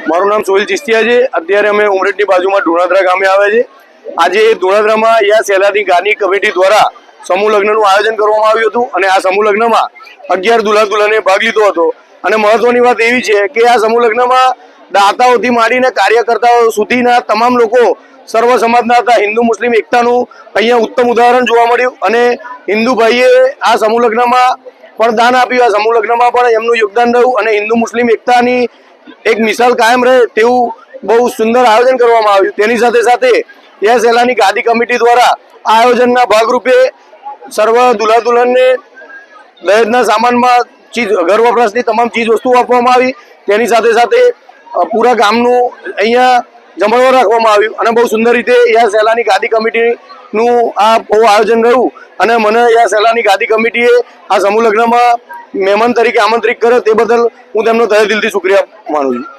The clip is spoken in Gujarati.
મારું નામ સોહિલ ચિસ્તિયા છે। અત્યારે અમે ઉમરેઠની બાજુમાં ધોળાદરા ગામે આવ્યા છે। આજે ધોળાદરામાં યા સેલાની ગાની કમિટી દ્વારા સમૂહ લગ્નનું આયોજન કરવામાં આવ્યું હતું અને આ સમૂહ લગ્નમાં 11 દુલ્હા દુલ્હને ભાગ લીધો હતો। અને મહત્વની વાત એવી છે કે આ સમૂહ લગ્નમાં દાતાઓથી માંડીને કાર્યકર્તાઓ સુધીના તમામ લોકો સર્વ સમાજના હતા। હિન્દુ મુસ્લિમ એકતાનું અહીંયા ઉત્તમ ઉદાહરણ જોવા મળ્યું અને હિન્દુ ભાઈએ આ સમૂહ લગ્નમાં પણ દાન આપ્યું। આ સમૂહ લગ્નમાં પણ એમનું યોગદાન રહ્યું અને હિન્દુ મુસ્લિમ એકતાની એક મિસાલ કાયમ રહે તેવું બહુ સુંદર આયોજન કરવામાં આવ્યું। તેની સાથે સાથે યસ સેલાની ગાદી કમિટી દ્વારા આ આયોજનના ભાગરૂપે સર્વ દુલ્હા દુલ્હનને દહેજના સામાનમાં ઘર વપરાશની તમામ ચીજ વસ્તુઓ આપવામાં આવી। તેની સાથે સાથે પૂરા ગામનું અહીંયા જમણવાર રાખવામાં આવ્યું અને બહુ સુંદર રીતે યસ સેલાની ગાદી કમિટીનું આ બહુ આયોજન રહ્યું અને મને યસ સેલાની ગાદી કમિટીએ આ સમૂહ લગ્નમાં મહેમાન તરીકે આમંત્રિત કર્યો તે બદલ હું તેમનો તહે દિલથી શુક્રિયા માનું છું।